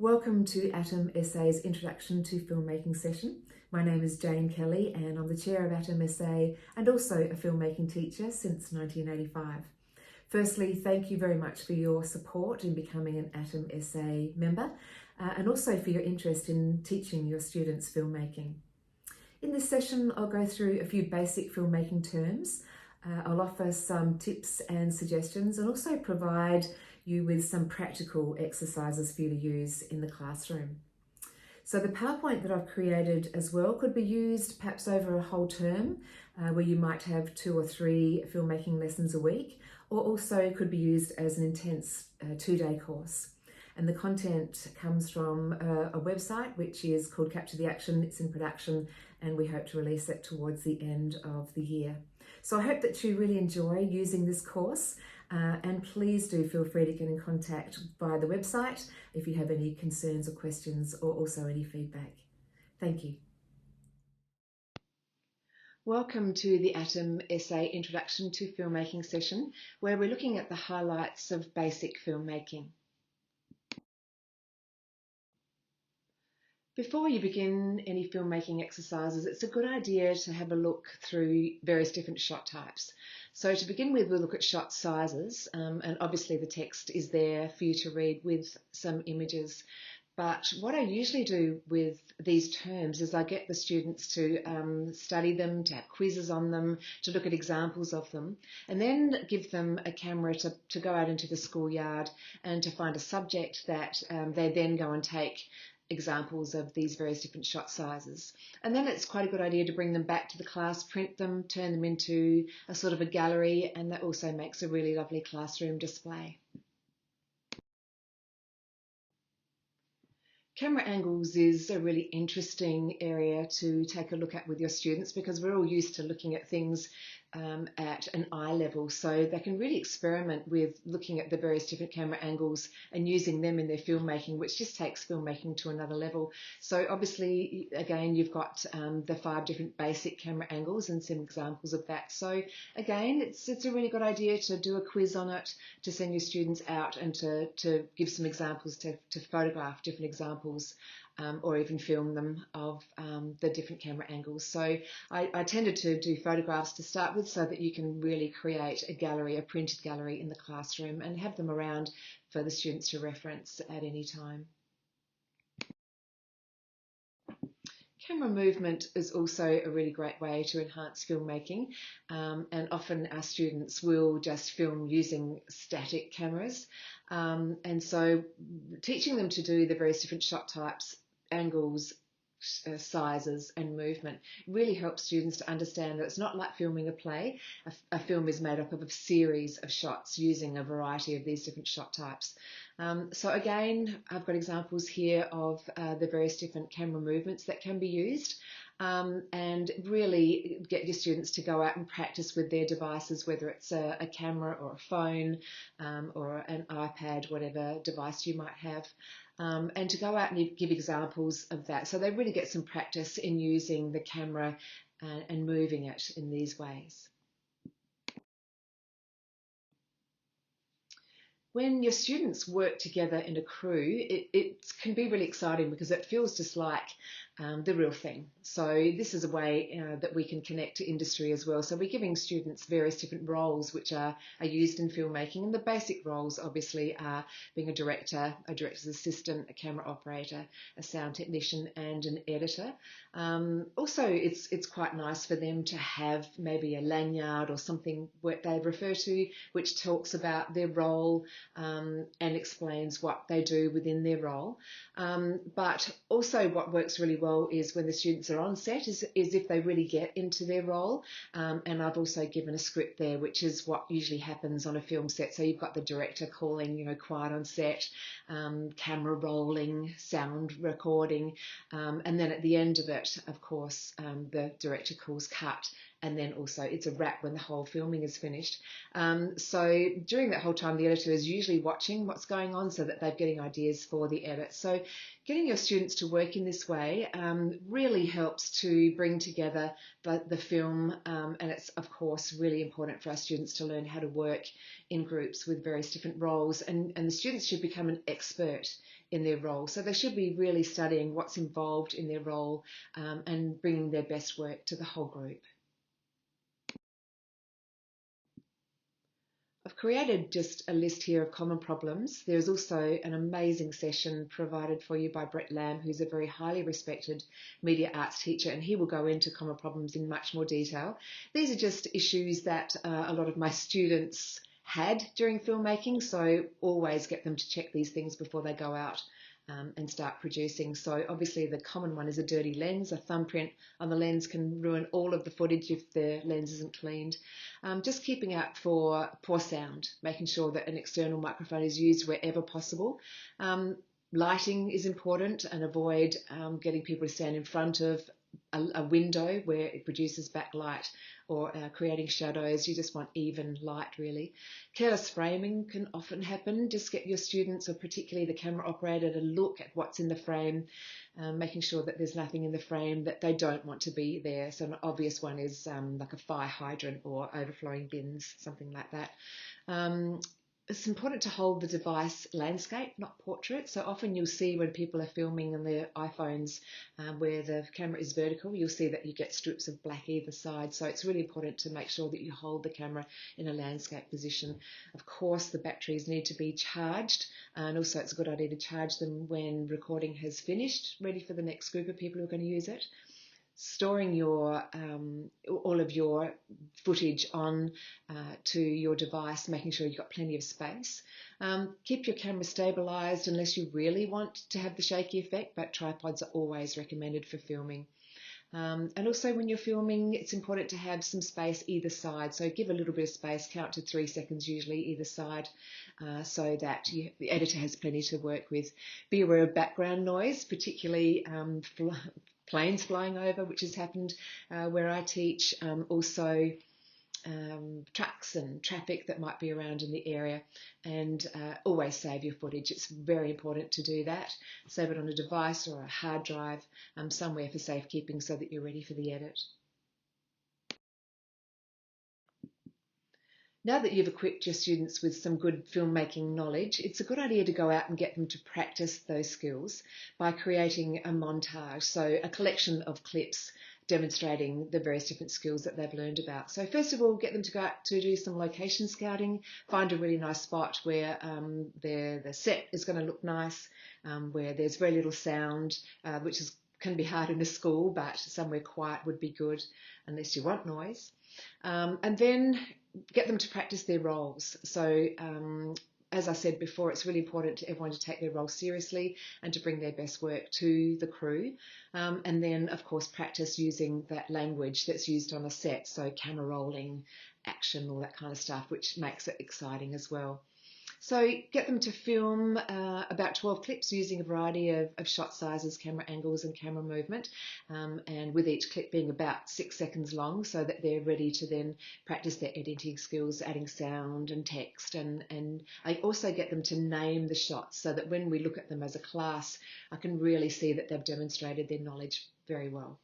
Welcome to Atom SA's Introduction to Filmmaking session. My name is Jayne Kelly and I'm the chair of Atom SA and also a filmmaking teacher since 1985. Firstly, thank you very much for your support in becoming an Atom SA member and also for your interest in teaching your students filmmaking. In this session, I'll go through a few basic filmmaking terms. I'll offer some tips and suggestions and also provide you with some practical exercises for you to use in the classroom. So the PowerPoint that I've created as well could be used perhaps over a whole term where you might have 2 or 3 filmmaking lessons a week, or also could be used as an intense 2-day course. And the content comes from a website which is called Capture the Action. It's in production and we hope to release it towards the end of the year. So I hope that you really enjoy using this course and please do feel free to get in contact via the website if you have any concerns or questions or also any feedback. Thank you. Welcome to the Atom SA Introduction to Filmmaking session, where we're looking at the highlights of basic filmmaking. Before you begin any filmmaking exercises, it's a good idea to have a look through various different shot types. So to begin with, we'll look at shot sizes, and obviously the text is there for you to read with some images. But what I usually do with these terms is I get the students to study them, to have quizzes on them, to look at examples of them, and then give them a camera to go out into the schoolyard and to find a subject that they then go and take examples of these various different shot sizes. And then it's quite a good idea to bring them back to the class, print them, turn them into a sort of a gallery, and that also makes a really lovely classroom display. Camera angles is a really interesting area to take a look at with your students because we're all used to looking at things at an eye level, so they can really experiment with looking at the various different camera angles and using them in their filmmaking, which just takes filmmaking to another level. So obviously, again, you've got the 5 different basic camera angles and some examples of that. So again, it's a really good idea to do a quiz on it, to send your students out and to give some examples, to photograph different examples or even film them of the different camera angles. So I tended to do photographs to start with so that you can really create a gallery, a printed gallery in the classroom and have them around for the students to reference at any time. Camera movement is also a really great way to enhance filmmaking, and often our students will just film using static cameras, and so teaching them to do the various different shot types, angles, sizes and movement really helps students to understand that it's not like filming a play. A film is made up of a series of shots using a variety of these different shot types. So again, I've got examples here of the various different camera movements that can be used, and really get your students to go out and practice with their devices, whether it's a camera or a phone or an iPad, whatever device you might have. And to go out and give examples of that. So they really get some practice in using the camera and moving it in these ways. When your students work together in a crew, it can be really exciting because it feels just like the real thing. So this is a way that we can connect to industry as well. So we're giving students various different roles which are used in filmmaking, and the basic roles obviously are being a director, a director's assistant, a camera operator, a sound technician and an editor. Also it's quite nice for them to have maybe a lanyard or something what they refer to which talks about their role and explains what they do within their role. But also what works really well is when the students are on set is if they really get into their role. And I've also given a script there, which is what usually happens on a film set. So you've got the director calling, quiet on set, camera rolling, sound recording, and then at the end of it, of course, the director calls cut and then also it's a wrap when the whole filming is finished. So during that whole time, the editor is usually watching what's going on so that they're getting ideas for the edit. So getting your students to work in this way really helps to bring together the film, and it's of course really important for our students to learn how to work in groups with various different roles, and the students should become an expert in their role. So they should be really studying what's involved in their role and bringing their best work to the whole group. I've created just a list here of common problems. There's also an amazing session provided for you by Brett Lamb, who's a very highly respected media arts teacher, and he will go into common problems in much more detail. These are just issues that a lot of my students had during filmmaking, so always get them to check these things before they go out and start producing. So obviously the common one is a dirty lens. A thumbprint on the lens can ruin all of the footage if the lens isn't cleaned. Just keeping out for poor sound, making sure that an external microphone is used wherever possible. Lighting is important, and avoid getting people to stand in front of a window where it produces backlight, or creating shadows. You just want even light, really. Careless framing can often happen. Just get your students, or particularly the camera operator, to look at what's in the frame, making sure that there's nothing in the frame that they don't want to be there. So an obvious one is like a fire hydrant or overflowing bins, something like that. It's important to hold the device landscape, not portrait. So often you'll see when people are filming on their iPhones where the camera is vertical, you'll see that you get strips of black either side. So it's really important to make sure that you hold the camera in a landscape position. Of course, the batteries need to be charged, and also it's a good idea to charge them when recording has finished, ready for the next group of people who are going to use it. Storing your all of your footage on to your device, making sure you've got plenty of space. Keep your camera stabilized unless you really want to have the shaky effect, but tripods are always recommended for filming. And also when you're filming, it's important to have some space either side. So give a little bit of space, count to 3 seconds usually either side, so that the editor has plenty to work with. Be aware of background noise, particularly planes flying over, which has happened where I teach. Also trucks and traffic that might be around in the area, and always save your footage. It's very important to do that. Save it on a device or a hard drive, somewhere for safekeeping, so that you're ready for the edit. Now that you've equipped your students with some good filmmaking knowledge, it's a good idea to go out and get them to practice those skills by creating a montage, so a collection of clips demonstrating the various different skills that they've learned about. So first of all, get them to go out to do some location scouting, find a really nice spot where the set is going to look nice, where there's very little sound, which can be hard in a school, but somewhere quiet would be good unless you want noise. And then get them to practice their roles. So as I said before, it's really important to everyone to take their role seriously and to bring their best work to the crew. And then, of course, practice using that language that's used on a set. So camera rolling, action, all that kind of stuff, which makes it exciting as well. So get them to film about 12 clips using a variety of shot sizes, camera angles and camera movement, and with each clip being about 6 seconds long, so that they're ready to then practice their editing skills, adding sound and text, and I also get them to name the shots so that when we look at them as a class, I can really see that they've demonstrated their knowledge very well.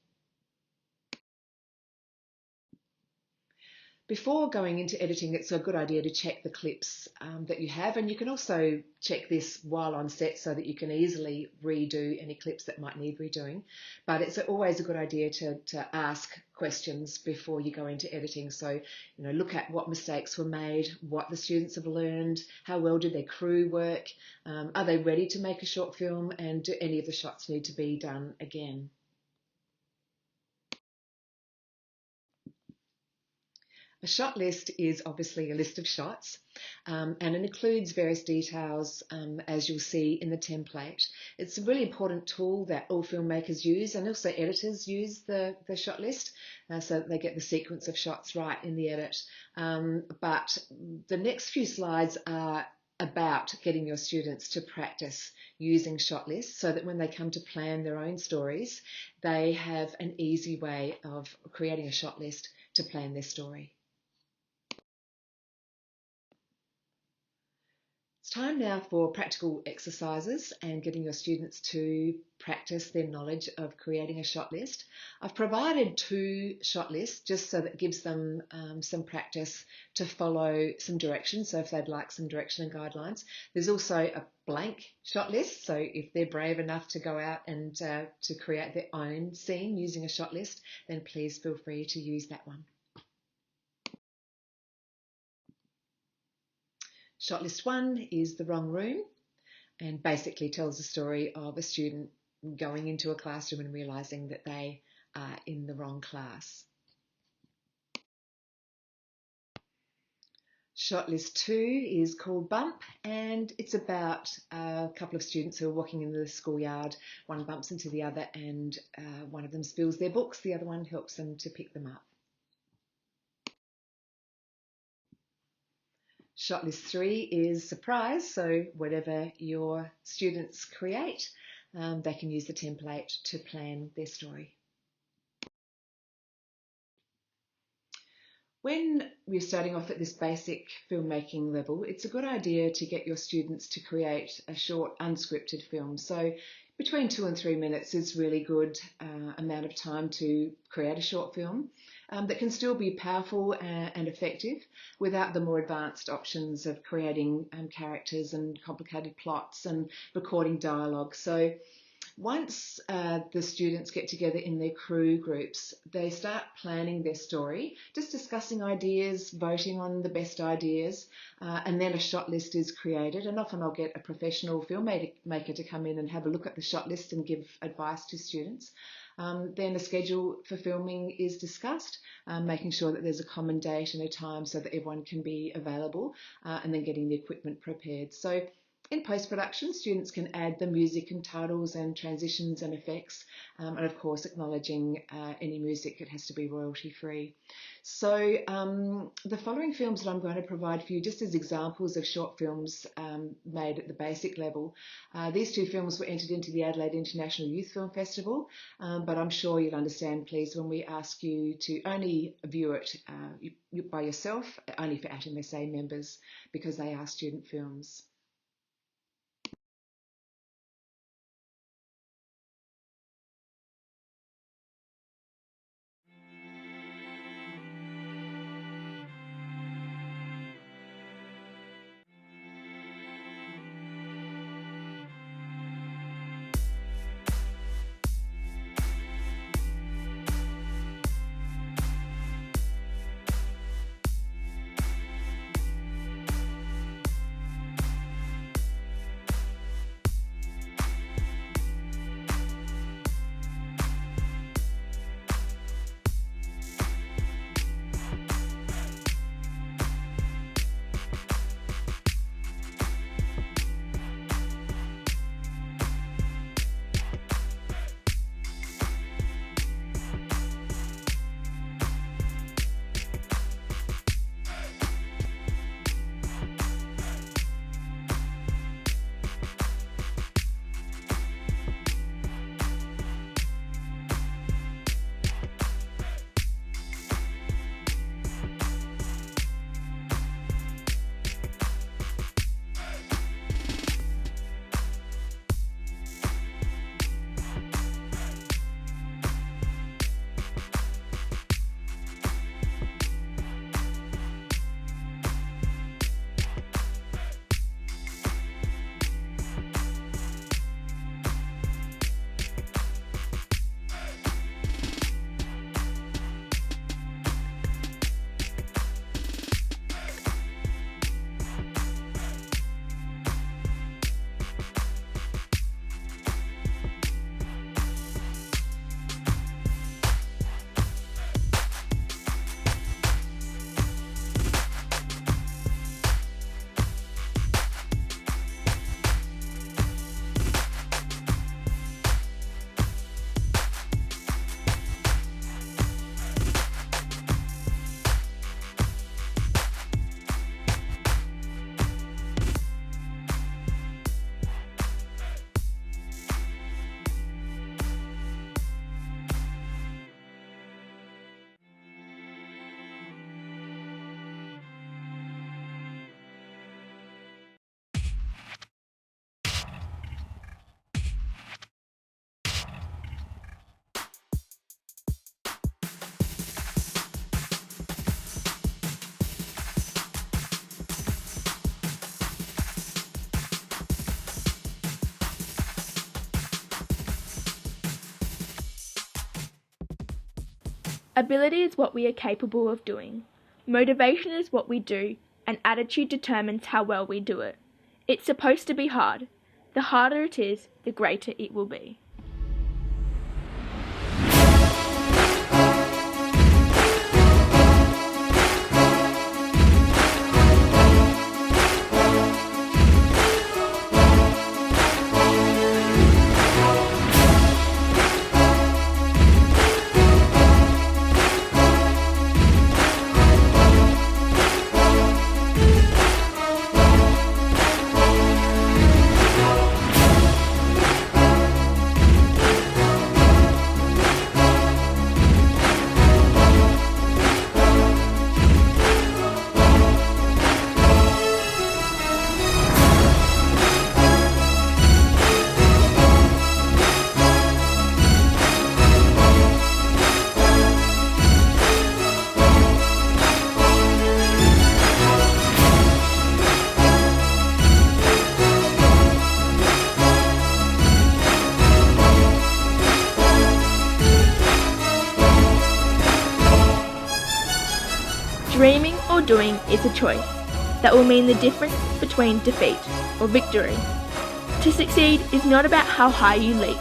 Before going into editing, it's a good idea to check the clips that you have, and you can also check this while on set so that you can easily redo any clips that might need redoing. But it's always a good idea to ask questions before you go into editing. So, look at what mistakes were made, what the students have learned, how well did their crew work, are they ready to make a short film, and do any of the shots need to be done again? A shot list is obviously a list of shots, and it includes various details, as you'll see in the template. It's a really important tool that all filmmakers use, and also editors use the shot list, so that they get the sequence of shots right in the edit. But the next few slides are about getting your students to practice using shot lists, so that when they come to plan their own stories, they have an easy way of creating a shot list to plan their story. It's time now for practical exercises and getting your students to practice their knowledge of creating a shot list. I've provided 2 shot lists just so that it gives them some practice to follow some directions, so if they'd like some direction and guidelines. There's also a blank shot list, so if they're brave enough to go out and to create their own scene using a shot list, then please feel free to use that one. Shot list 1 is The Wrong Room, and basically tells the story of a student going into a classroom and realising that they are in the wrong class. Shot list 2 is called Bump, and it's about a couple of students who are walking in the schoolyard. One bumps into the other and one of them spills their books, the other one helps them to pick them up. Shot list 3 is surprise, so whatever your students create, they can use the template to plan their story. When we're starting off at this basic filmmaking level, it's a good idea to get your students to create a short unscripted film. So between 2 and 3 minutes is really good amount of time to create a short film that can still be powerful and effective without the more advanced options of creating characters and complicated plots and recording dialogue. So once the students get together in their crew groups, they start planning their story, just discussing ideas, voting on the best ideas, and then a shot list is created. And often I'll get a professional filmmaker to come in and have a look at the shot list and give advice to students. Then a schedule for filming is discussed, making sure that there's a common date and a time so that everyone can be available, and then getting the equipment prepared. So in post-production, students can add the music and titles and transitions and effects, and of course acknowledging any music, it has to be royalty-free. So the following films that I'm going to provide for you just as examples of short films made at the basic level. These 2 films were entered into the Adelaide International Youth Film Festival, but I'm sure you'll understand, please, when we ask you to only view it by yourself, only for ATMSA members, because they are student films. Ability is what we are capable of doing. Motivation is what we do, and attitude determines how well we do it. It's supposed to be hard. The harder it is, the greater it will be. Dreaming or doing is a choice that will mean the difference between defeat or victory. To succeed is not about how high you leap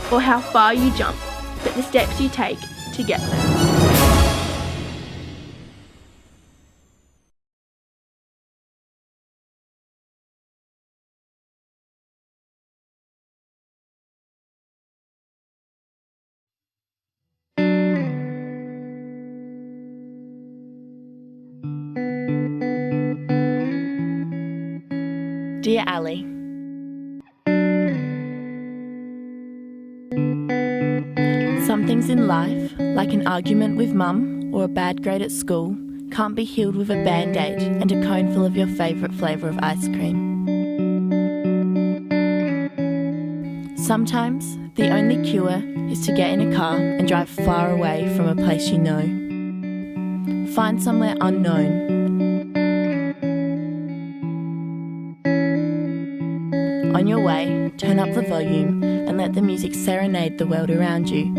or how far you jump, but the steps you take to get there. Dear Ali, some things in life, like an argument with mum or a bad grade at school, can't be healed with a band-aid and a cone full of your favourite flavour of ice cream. Sometimes the only cure is to get in a car and drive far away from a place you know. Find somewhere unknown. On your way, turn up the volume and let the music serenade the world around you.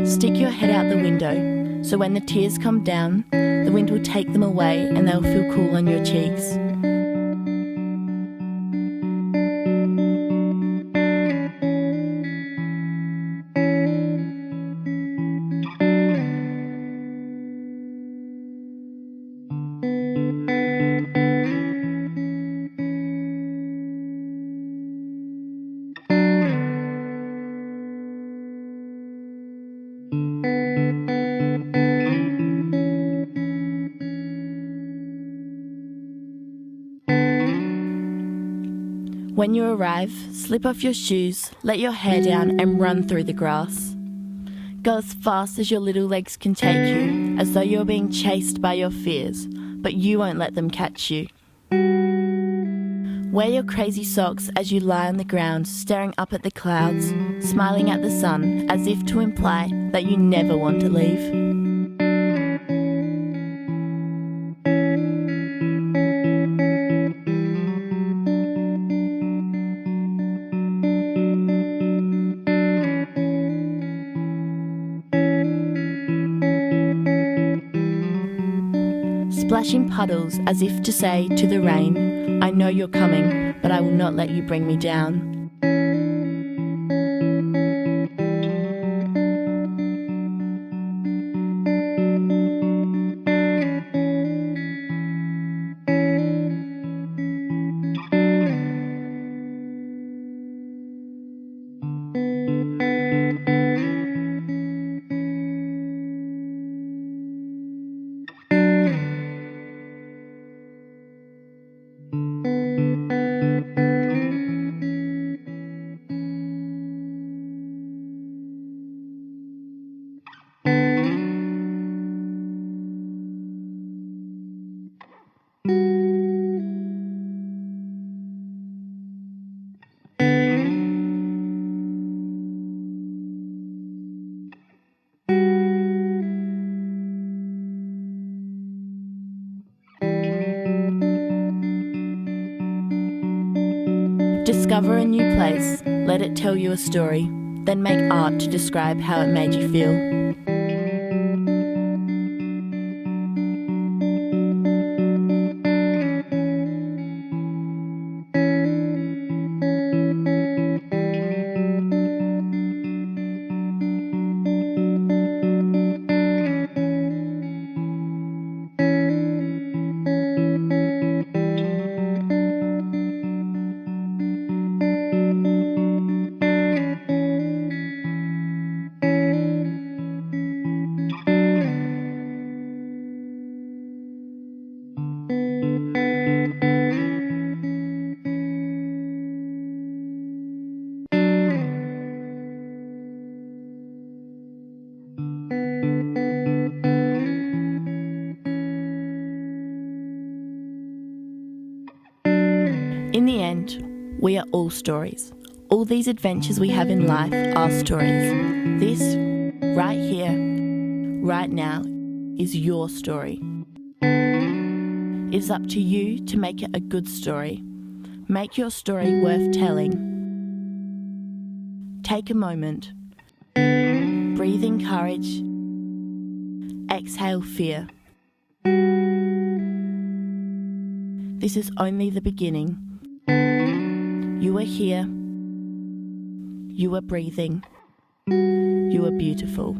Stick your head out the window, so when the tears come down, the wind will take them away and they'll feel cool on your cheeks. When you arrive, slip off your shoes, let your hair down and run through the grass. Go as fast as your little legs can take you, as though you're being chased by your fears, but you won't let them catch you. Wear your crazy socks as you lie on the ground, staring up at the clouds, smiling at the sun, as if to imply that you never want to leave. Splashing puddles as if to say to the rain, I know you're coming, but I will not let you bring me down. Discover a new place, let it tell you a story, then make art to describe how it made you feel. We are all stories. All these adventures we have in life are stories. This, right here, right now, is your story. It is up to you to make it a good story. Make your story worth telling. Take a moment. Breathe in courage. Exhale fear. This is only the beginning. You are here. You are breathing. You are beautiful.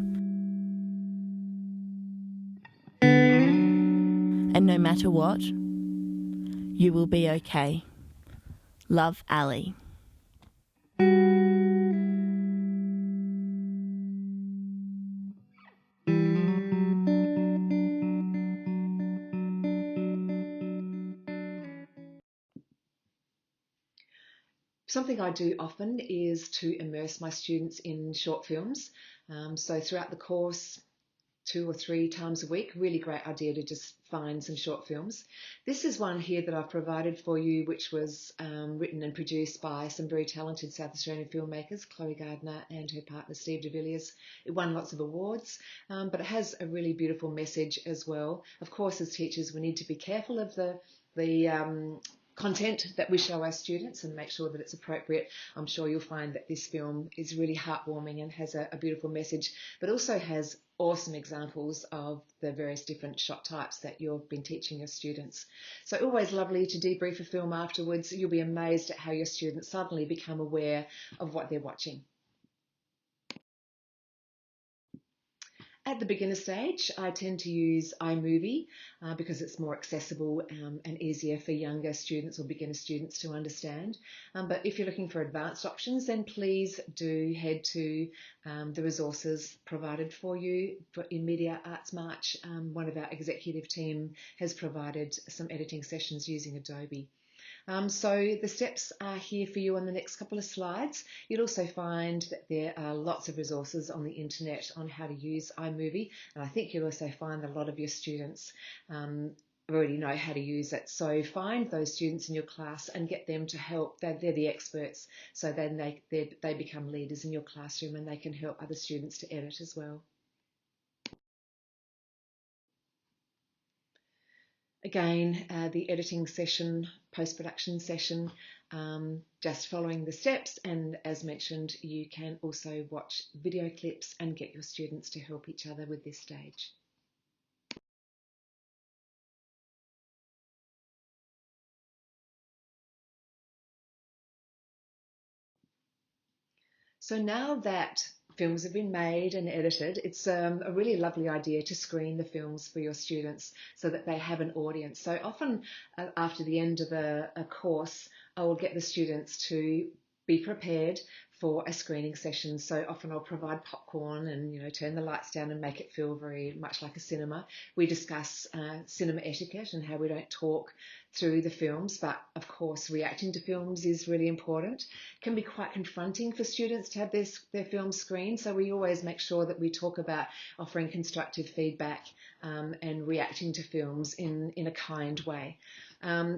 And no matter what, you will be okay. Love, Ali. Something I do often is to immerse my students in short films. So throughout the course, 2 or 3 times a week, really great idea to just find some short films. This is one here that I've provided for you, which was written and produced by some very talented South Australian filmmakers, Chloe Gardner and her partner Steve de Villiers. It won lots of awards, but it has a really beautiful message as well. Of course, as teachers, we need to be careful of the content that we show our students and make sure that it's appropriate. I'm sure you'll find that this film is really heartwarming and has a beautiful message, but also has awesome examples of the various different shot types that you've been teaching your students. So always lovely to debrief a film afterwards. You'll be amazed at how your students suddenly become aware of what they're watching. At the beginner stage, I tend to use iMovie because it's more accessible and easier for younger students or beginner students to understand. But if you're looking for advanced options, then please do head to the resources provided for you. In Media Arts March, one of our executive team has provided some editing sessions using Adobe. So the steps are here for you on the next couple of slides. You'll also find that there are lots of resources on the internet on how to use iMovie, and I think you'll also find that a lot of your students already know how to use it. So find those students in your class and get them to help. They're the experts, so then they become leaders in your classroom and they can help other students to edit as well. Again, the editing session, post-production session, just following the steps, and as mentioned, you can also watch video clips and get your students to help each other with this stage. So now that films have been made and edited, it's a really lovely idea to screen the films for your students so that they have an audience. So often after the end of a course, I will get the students to be prepared for a screening session. So often I'll provide popcorn and turn the lights down and make it feel very much like a cinema. We discuss cinema etiquette and how we don't talk through the films, but of course reacting to films is really important. It can be quite confronting for students to have their films screened, so we always make sure that we talk about offering constructive feedback and reacting to films in a kind way.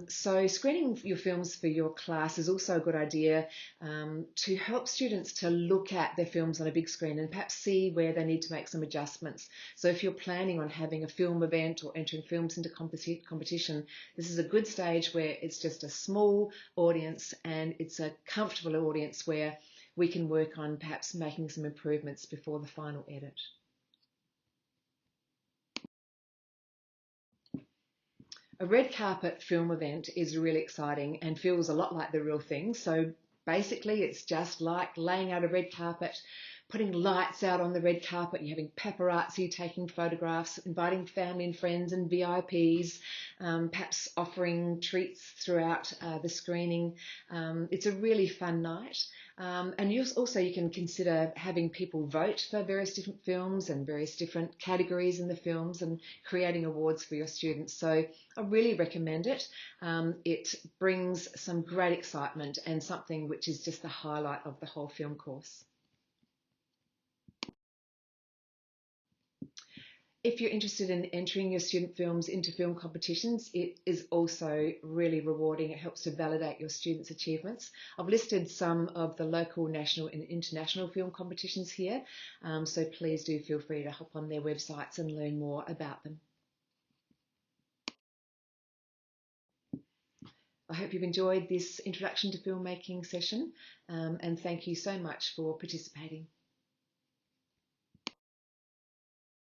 So screening your films for your class is also a good idea to help students to look at their films on a big screen and perhaps see where they need to make some adjustments. So if you're planning on having a film event or entering films into competition, this is a good stage where it's just a small audience and it's a comfortable audience where we can work on perhaps making some improvements before the final edit. A red carpet film event is really exciting and feels a lot like the real thing. So basically it's just like laying out a red carpet, putting lights out on the red carpet, you're having paparazzi taking photographs, inviting family and friends and VIPs, perhaps offering treats throughout the screening. It's a really fun night. And you can consider having people vote for various different films and various different categories in the films and creating awards for your students. So I really recommend it. It brings some great excitement and something which is just the highlight of the whole film course. If you're interested in entering your student films into film competitions, it is also really rewarding. It helps to validate your students' achievements. I've listed some of the local, national and international film competitions here, so please do feel free to hop on their websites and learn more about them. I hope you've enjoyed this introduction to filmmaking session, and thank you so much for participating.